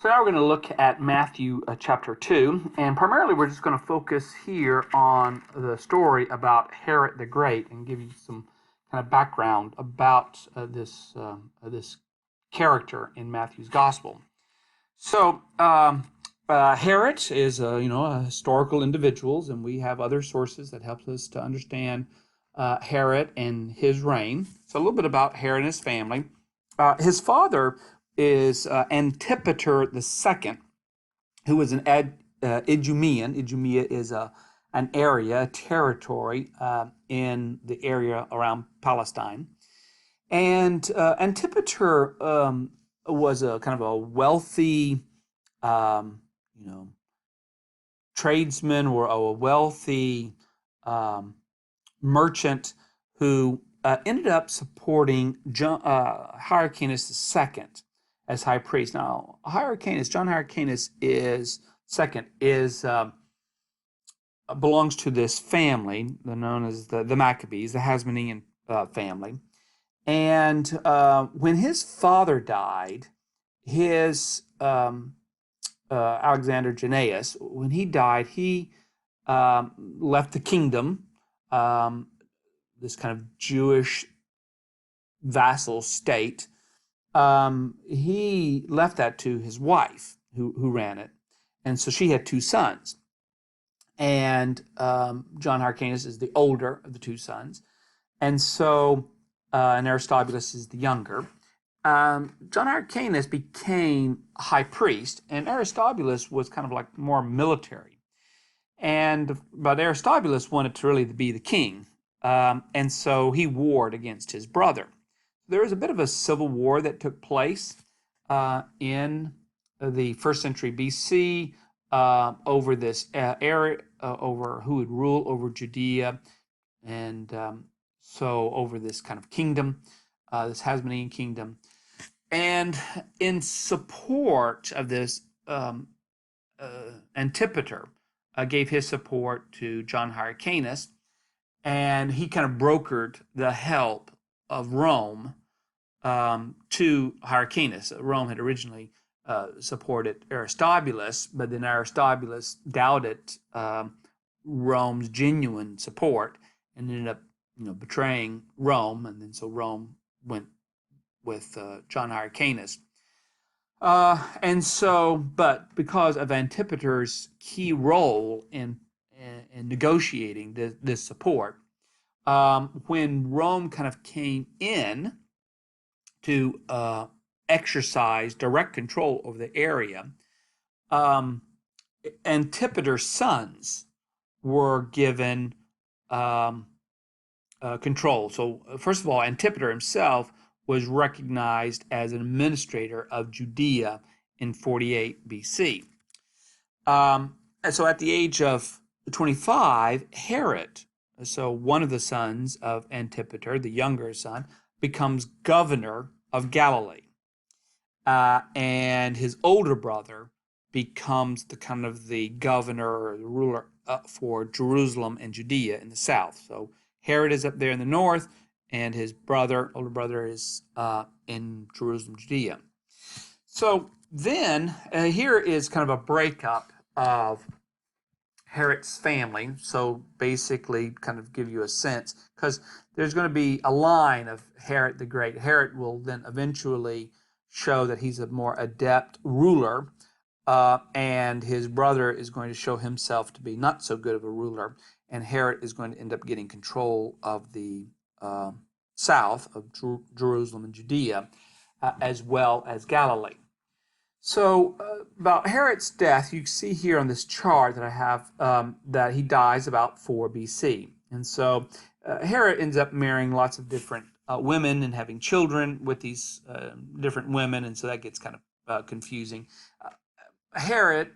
So now we're going to look at Matthew chapter 2, and primarily we're just going to focus here on the story about Herod the Great and give you some kind of background about this character in Matthew's gospel. So Herod is a historical individuals, and we have other sources that help us to understand Herod and his reign. So a little bit about Herod and his family. His father is Antipater II, who was an Idumean. Idumea is an area, a territory in the area around Palestine. And Antipater was a kind of a wealthy, um, you know, tradesman or a wealthy um, merchant who ended up supporting Hyrcanus II as high priest. Now, John Hyrcanus is second, is belongs to this family known as the Maccabees, the Hasmonean family. And when his father died, his Alexander Jannaeus, when he died, he left the kingdom, um, this kind of Jewish vassal state. He left that to his wife, who ran it, and so she had two sons. And John Hyrcanus is the older of the two sons, and so and Aristobulus is the younger. John Hyrcanus became high priest, and Aristobulus was kind of like more military. But Aristobulus wanted to really be the king, and so he warred against his brother. There was a bit of a civil war that took place in the first century BC over this area, over who would rule over Judea, and so over this kind of kingdom, this Hasmonean kingdom. And in support of this, Antipater gave his support to John Hyrcanus, and he kind of brokered the help of Rome to Hyrcanus. Rome had originally supported Aristobulus, but then Aristobulus doubted Rome's genuine support and ended up, betraying Rome, and then so Rome went with John Hyrcanus. But because of Antipater's key role in negotiating this support, when Rome kind of came in to exercise direct control over the area, um, Antipater's sons were given control. So, first of all, Antipater himself was recognized as an administrator of Judea in 48 BC. And so, at the age of 25, Herod, so one of the sons of Antipater, the younger son, becomes governor of Galilee. And his older brother becomes the kind of the governor or the ruler for Jerusalem and Judea in the south. So Herod is up there in the north, and his older brother, is in Jerusalem, Judea. So then here is kind of a breakup of Herod's family. So basically, kind of give you a sense, because there's going to be a line of Herod the Great. Herod will then eventually show that he's a more adept ruler, and his brother is going to show himself to be not so good of a ruler, and Herod is going to end up getting control of the south of Jerusalem and Judea, as well as Galilee. So about Herod's death, you see here on this chart that I have that he dies about 4 BC. And so Herod ends up marrying lots of different women and having children with these different women, and so that gets kind of confusing. Herod,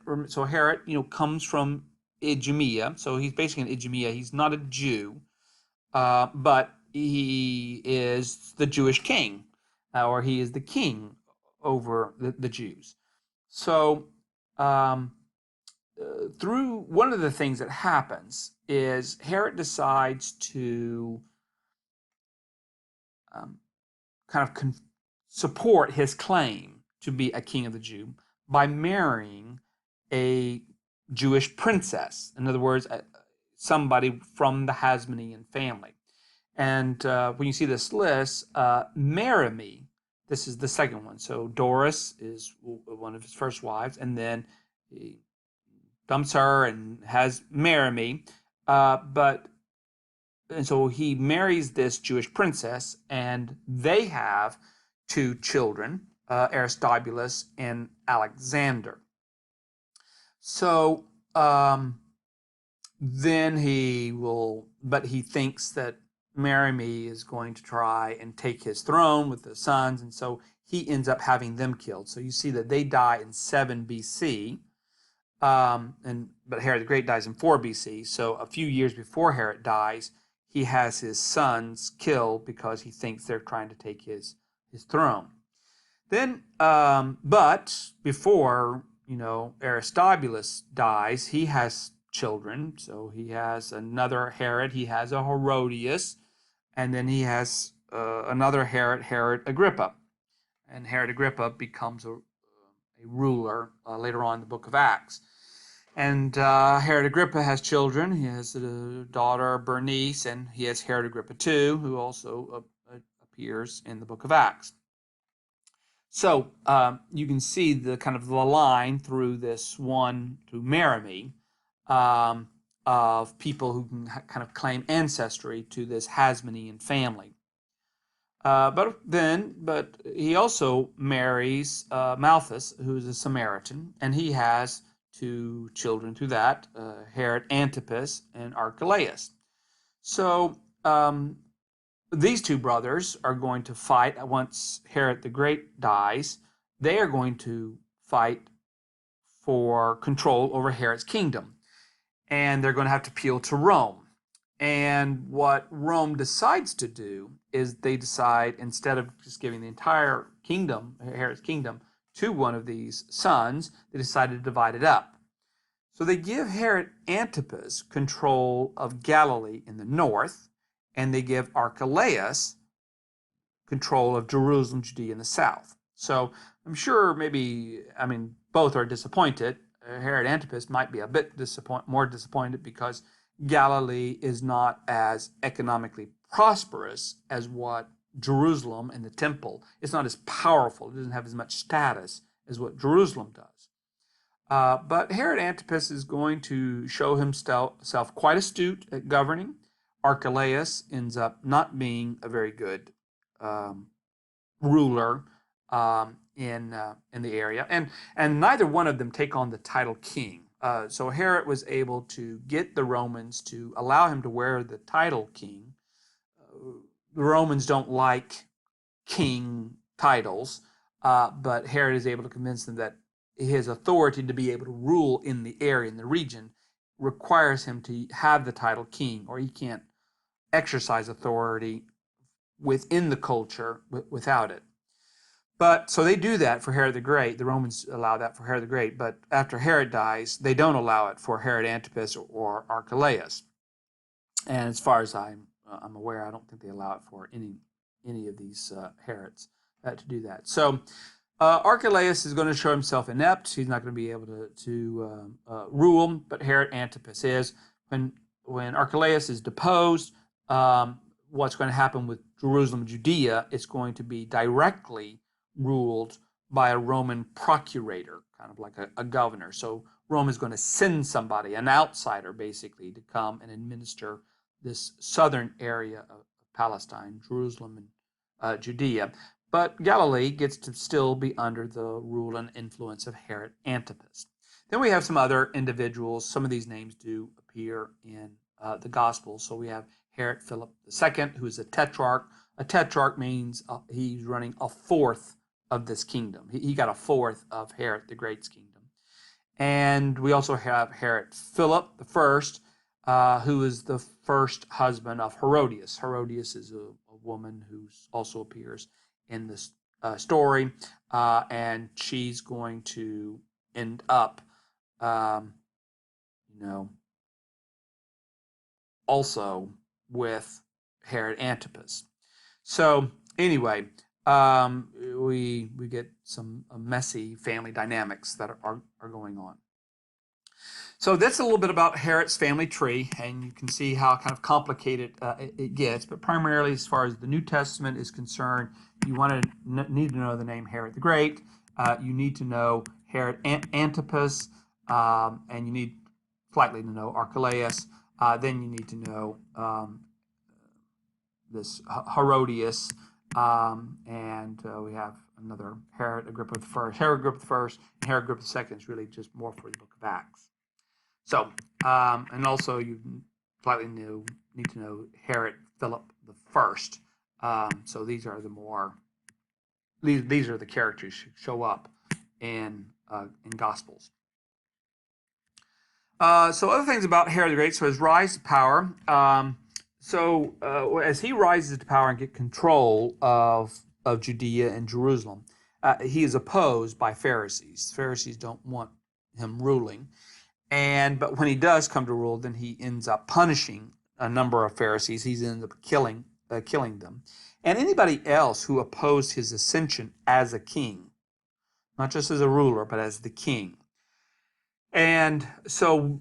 comes from Idumea, so he's basically an Idumea. He's not a Jew, but he is the Jewish king, or he is the king over the Jews. So, through one of the things that happens is Herod decides to kind of support his claim to be a king of the Jew by marrying a Jewish princess. In other words, somebody from the Hasmonean family. And when you see this list, Merimee, this is the second one. So Doris is one of his first wives, and then he dumps her and has Merimee. But and so he marries this Jewish princess, and they have two children, Aristobulus and Alexander. So then but he thinks that Merimee is going to try and take his throne with the sons, and so he ends up having them killed. So you see that they die in 7 BC, but Herod the Great dies in 4 BC. So a few years before Herod dies, he has his sons killed because he thinks they're trying to take his throne. Then, but before Aristobulus dies, he has children. So he has another Herod. He has a Herodias, and then he has another Herod, Herod Agrippa, and Herod Agrippa becomes a ruler later on in the book of Acts. And Herod Agrippa has children. He has a daughter, Bernice, and he has Herod Agrippa II, who also appears in the book of Acts. So you can see the kind of the line through this one, through Merimee, of people who can kind of claim ancestry to this Hasmonean family. But he also marries Malchus, who's a Samaritan, and he has two children through that, Herod Antipas and Archelaus. So these two brothers are going to fight once Herod the Great dies. They are going to fight for control over Herod's kingdom, and they're going to have to appeal to Rome. And what Rome decides to do is they decide, instead of just giving the entire kingdom, Herod's kingdom, to one of these sons, they decided to divide it up. So they give Herod Antipas control of Galilee in the north, and they give Archelaus control of Jerusalem, Judea in the south. So I'm sure both are disappointed. Herod Antipas might be a bit more disappointed because Galilee is not as economically prosperous as what Jerusalem and the temple. It's not as powerful. It doesn't have as much status as what Jerusalem does. But Herod Antipas is going to show himself quite astute at governing. Archelaus ends up not being a very good ruler in the area, and neither one of them take on the title king. So Herod was able to get the Romans to allow him to wear the title king. The Romans don't like king titles, but Herod is able to convince them that his authority to be able to rule in the area, in the region, requires him to have the title king, or he can't exercise authority within the culture without it. But so they do that for Herod the Great. The Romans allow that for Herod the Great, but after Herod dies, they don't allow it for Herod Antipas or Archelaus. And as far as I'm aware, I don't think they allow it for any of these Herods to do that. So Archelaus is going to show himself inept. He's not going to be able to rule, but Herod Antipas is. When Archelaus is deposed, what's going to happen with Jerusalem and Judea? It's going to be directly ruled by a Roman procurator, kind of like a governor. So Rome is going to send somebody, an outsider basically, to come and administer this southern area of Palestine, Jerusalem and Judea. But Galilee gets to still be under the rule and influence of Herod Antipas. Then we have some other individuals. Some of these names do appear in the Gospels. So we have Herod Philip II, who is a tetrarch. A tetrarch means he's running a fourth of this kingdom. He got a fourth of Herod the Great's kingdom. And we also have Herod Philip I, who is the first husband of Herodias. Herodias is a woman who also appears in this story, and she's going to end up, also with Herod Antipas. So anyway, we get some messy family dynamics that are going on. So that's a little bit about Herod's family tree, and you can see how kind of complicated it gets. But primarily, as far as the New Testament is concerned, you need to know the name Herod the Great. You need to know Herod Antipas, and you need slightly to know Archelaus. Then you need to know this Herodias, and we have another Herod Agrippa I. Herod Agrippa I and Herod Agrippa II is really just more for the Book of Acts. So, and also you slightly need to know Herod Philip I. So these are the more these are the characters who show up in Gospels. So other things about Herod the Great. So his rise to power. As he rises to power and get control of Judea and Jerusalem, he is opposed by Pharisees. Pharisees don't want him ruling. But when he does come to rule, then he ends up punishing a number of Pharisees. He ends up killing them. And anybody else who opposed his ascension as a king, not just as a ruler, but as the king. And so,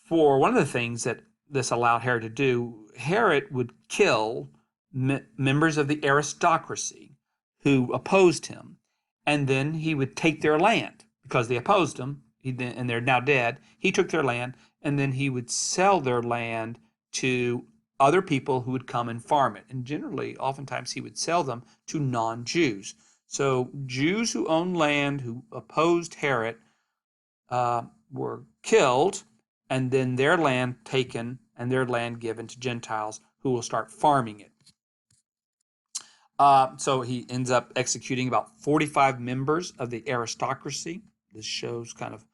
for one of the things that this allowed Herod to do, Herod would kill members of the aristocracy who opposed him, and then he would take their land because they opposed him. And they're now dead. He took their land, and then he would sell their land to other people who would come and farm it. And generally, oftentimes, he would sell them to non-Jews. So Jews who owned land, who opposed Herod, were killed, and then their land taken and their land given to Gentiles who will start farming it. So he ends up executing about 45 members of the aristocracy. This shows kind of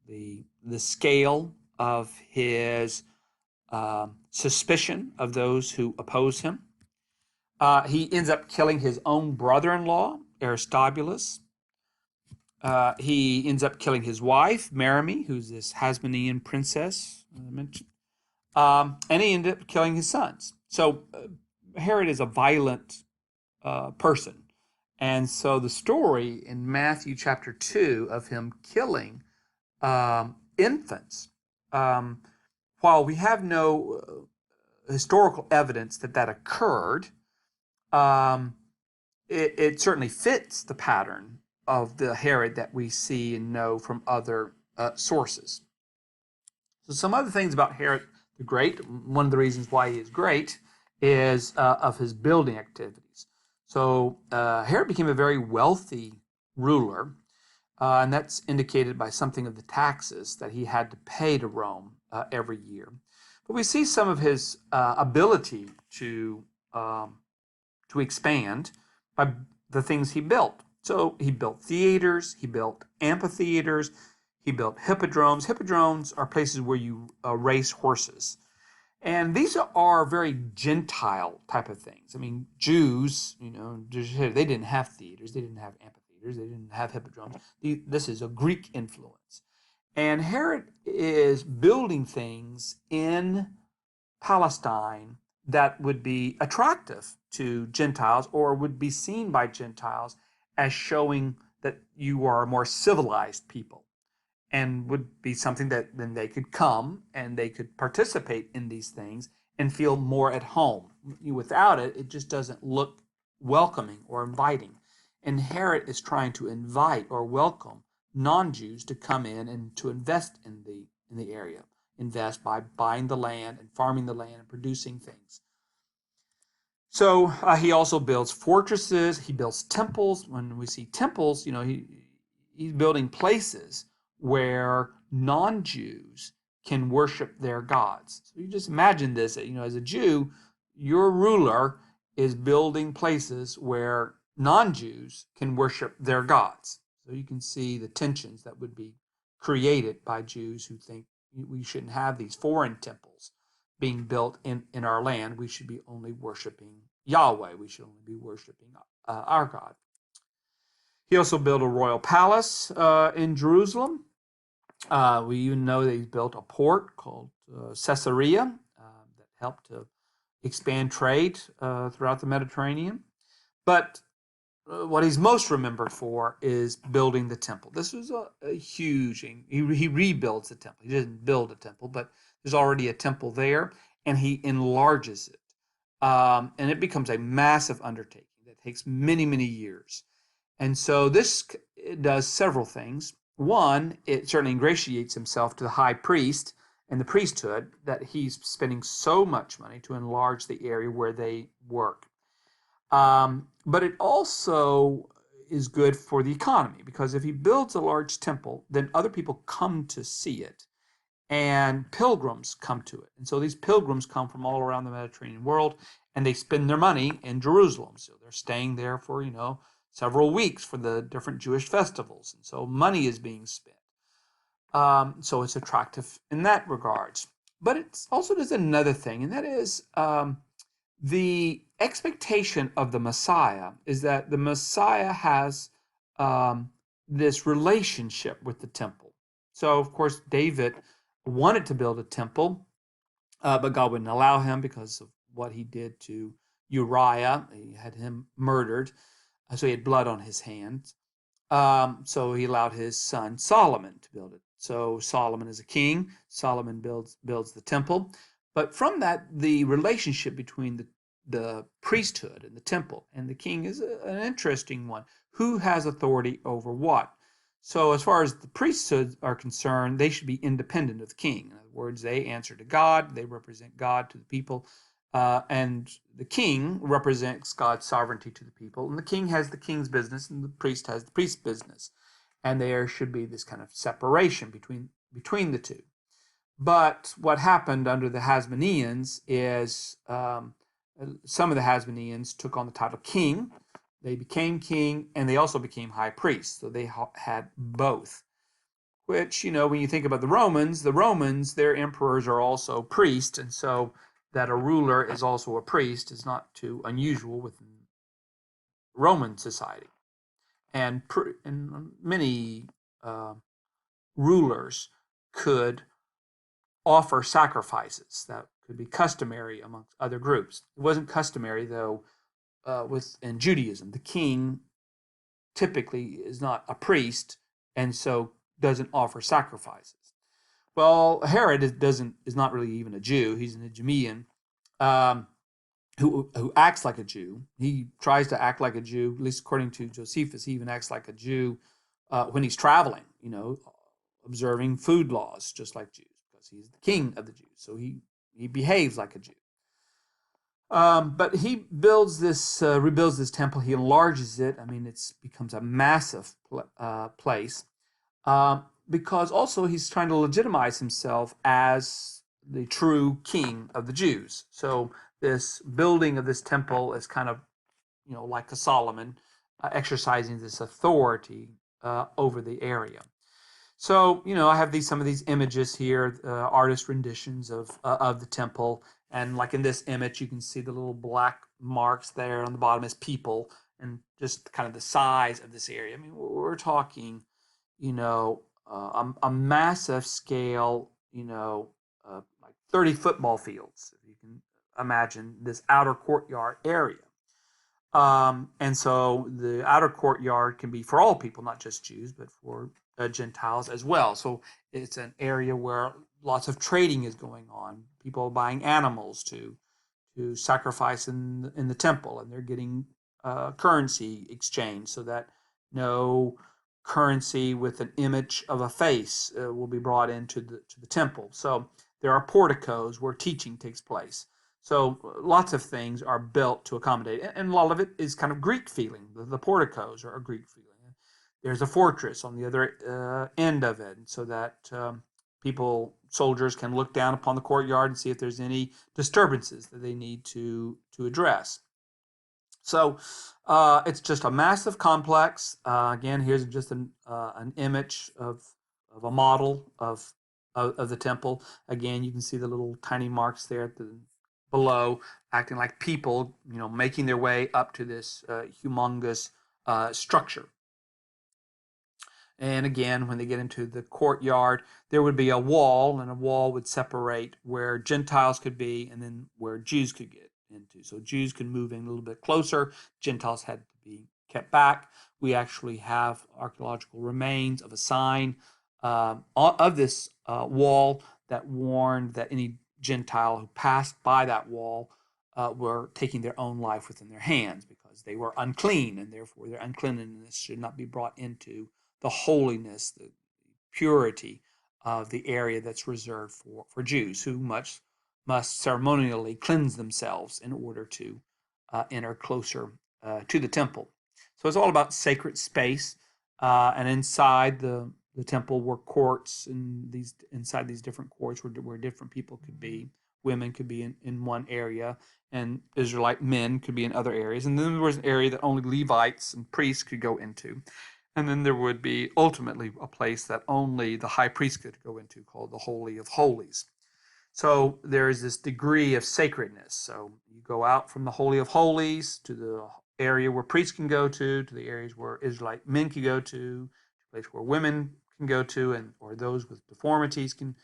the scale of his suspicion of those who oppose him. He ends up killing his own brother-in-law, Aristobulus. He ends up killing his wife, Merimee, who's this Hasmonean princess I mentioned. And he ended up killing his sons. So Herod is a violent person. And so the story in Matthew chapter 2 of him killing infants, while we have no historical evidence that occurred, it certainly fits the pattern of the Herod that we see and know from other sources. So some other things about Herod the Great, one of the reasons why he is great is of his building activities. So Herod became a very wealthy ruler, and that's indicated by something of the taxes that he had to pay to Rome every year. But we see some of his ability to expand by the things he built. So he built theaters, he built amphitheaters, he built hippodromes. Hippodromes are places where you race horses. And these are very Gentile type of things. I mean, Jews, they didn't have theaters, they didn't have amphitheaters, they didn't have hippodromes. This is a Greek influence. And Herod is building things in Palestine that would be attractive to Gentiles or would be seen by Gentiles as showing that you are a more civilized people, and would be something that then they could come and they could participate in these things and feel more at home. Without it, it just doesn't look welcoming or inviting. And Herod is trying to invite or welcome non-Jews to come in and to invest in the area. Invest by buying the land and farming the land and producing things. So he also builds fortresses. He builds temples. When we see temples, he's building places where non-Jews can worship their gods. So you just imagine this, as a Jew, your ruler is building places where non-Jews can worship their gods. So you can see the tensions that would be created by Jews who think we shouldn't have these foreign temples being built in our land. We should be only worshiping Yahweh. We should only be worshiping our God. He also built a royal palace in Jerusalem. We even know that he's built a port called Caesarea that helped to expand trade throughout the Mediterranean. But what he's most remembered for is building the temple. This was a huge, he rebuilds the temple. He didn't build a temple, but there's already a temple there, and he enlarges it. And it becomes a massive undertaking that takes many, many years. And so this does several things. One, it certainly ingratiates himself to the high priest and the priesthood that he's spending so much money to enlarge the area where they work. But it also is good for the economy, because if he builds a large temple, then other people come to see it, and pilgrims come to it. And so these pilgrims come from all around the Mediterranean world, and they spend their money in Jerusalem. So they're staying there for, several weeks for the different Jewish festivals. And so money is being spent. So it's attractive in that regards. But it also does another thing, and that is the expectation of the Messiah is that the Messiah has this relationship with the temple. So, of course, David wanted to build a temple, but God wouldn't allow him because of what he did to Uriah. He had him murdered, so he had blood on his hands. So he allowed his son Solomon to build it. So Solomon is a king. Solomon builds the temple. But from that, the relationship between the priesthood and the temple and the king is an interesting one. Who has authority over what? So as far as the priesthoods are concerned, they should be independent of the king. In other words, they answer to God. They represent God to the people. And the king represents God's sovereignty to the people. And the king has the king's business, and the priest has the priest's business. And there should be this kind of separation between the two. But what happened under the Hasmoneans is some of the Hasmoneans took on the title king. They became king, and they also became high priests. So they had both. Which, when you think about the Romans, their emperors are also priests, and so that a ruler is also a priest is not too unusual within Roman society. And many rulers could offer sacrifices that could be customary amongst other groups. It wasn't customary, though, in Judaism. The king typically is not a priest, and so doesn't offer sacrifices. Well, Herod is not really even a Jew. He's an Idumean, who acts like a Jew. He tries to act like a Jew, at least according to Josephus. He even acts like a Jew when he's traveling, observing food laws just like Jews, because he's the king of the Jews. So he behaves like a Jew. But he rebuilds this temple. He enlarges it. I mean, it becomes a massive place. Because also he's trying to legitimize himself as the true king of the Jews. So this building of this temple is kind of, like a Solomon, exercising this authority over the area. So, I have some of these images here, artist renditions of the temple. And like in this image, you can see the little black marks there on the bottom as people, and just kind of the size of this area. I mean, we're talking, a massive scale, like 30 football fields, if you can imagine this outer courtyard area. And so the outer courtyard can be for all people, not just Jews, but for Gentiles as well. So it's an area where lots of trading is going on. People are buying animals to sacrifice in the temple, and they're getting currency exchange, so that no currency with an image of a face will be brought into the temple. So there are porticos where teaching takes place. So lots of things are built to accommodate, and a lot of it is kind of Greek feeling. The porticos are a Greek feeling. There's a fortress on the other end of it, so that soldiers can look down upon the courtyard and see if there's any disturbances that they need to address. So it's just a massive complex. Again, here's just an image of a model of the temple. Again, you can see the little tiny marks there at below, acting like people, making their way up to this humongous structure. And again, when they get into the courtyard, there would be a wall, and a wall would separate where Gentiles could be and then where Jews could get into. So Jews could move in a little bit closer. Gentiles had to be kept back. We actually have archaeological remains of a sign of this wall that warned that any Gentile who passed by that wall were taking their own life within their hands because they were unclean, and therefore their uncleanness should not be brought into the holiness, the purity of the area that's reserved for Jews, who must ceremonially cleanse themselves in order to enter closer to the temple. So it's all about sacred space, and inside the temple were courts, and inside these different courts where different people could be. Women could be in one area, and Israelite men could be in other areas. And then there was an area that only Levites and priests could go into. And then there would be ultimately a place that only the high priest could go into, called the Holy of Holies. So there is this degree of sacredness. So you go out from the Holy of Holies to the area where priests can go to the areas where Israelite men can go to the place where women can go to, and or those with deformities can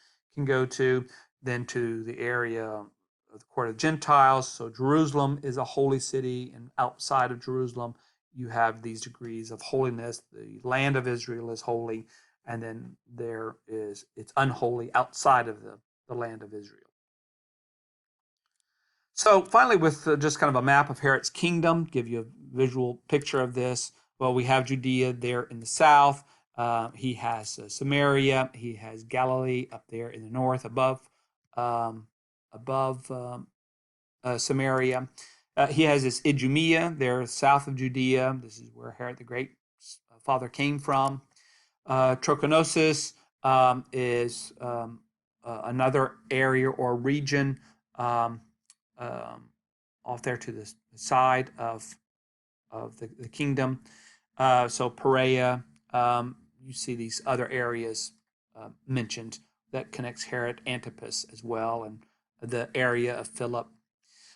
go to, then to the area of the court of Gentiles. So Jerusalem is a holy city, and outside of Jerusalem, you have these degrees of holiness. The land of Israel is holy, and then it's unholy outside of the land of Israel. So finally, with just kind of a map of Herod's kingdom, give you a visual picture of this. Well, we have Judea there in the south. He has Samaria. He has Galilee up there in the north, above Samaria. He has this Idumea there south of Judea. This is where Herod the Great father came from. Trachonitis is another area or region off there to the side of the kingdom. So Perea, you see these other areas mentioned that connects Herod Antipas as well, and the area of Philip.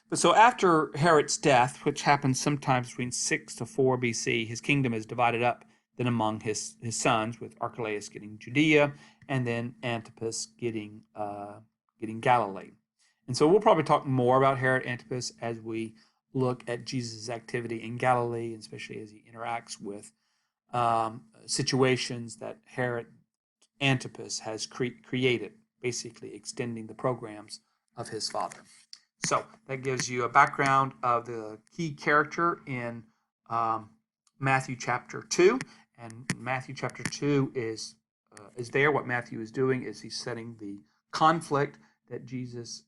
But so after Herod's death, which happened sometime between 6 to 4 BC, his kingdom is divided up then among his sons, with Archelaus getting Judea and then Antipas getting Galilee. And so we'll probably talk more about Herod Antipas as we look at Jesus' activity in Galilee, especially as he interacts with situations that Herod Antipas has created, basically extending the programs of his father. So that gives you a background of the key character in Matthew chapter 2. And Matthew chapter 2 is there. What Matthew is doing is he's setting the conflict that Jesus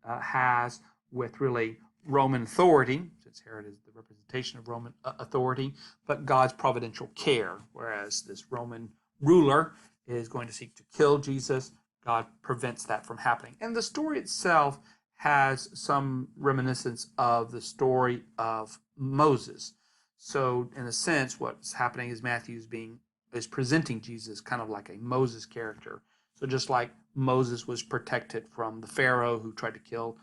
has with really Roman authority, since Herod is the representation of Roman authority, but God's providential care. Whereas this Roman ruler is going to seek to kill Jesus, God prevents that from happening. And the story itself has some reminiscence of the story of Moses. So in a sense, what's happening is Matthew is presenting Jesus kind of like a Moses character. So just like Moses was protected from the Pharaoh who tried to kill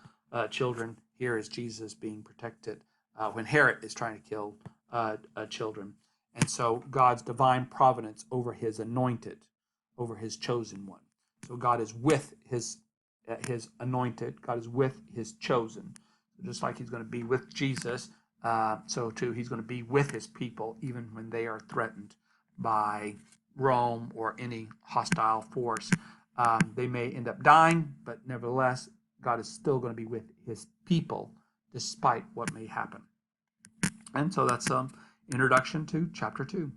children, here is Jesus being protected when Herod is trying to kill children. And so God's divine providence over his anointed, over his chosen one. So God is with his anointed. God is with his chosen. So just like he's going to be with Jesus, so too he's going to be with his people even when they are threatened by Rome or any hostile force. They may end up dying, but nevertheless, God is still going to be with his people despite what may happen. And so that's introduction to chapter 2.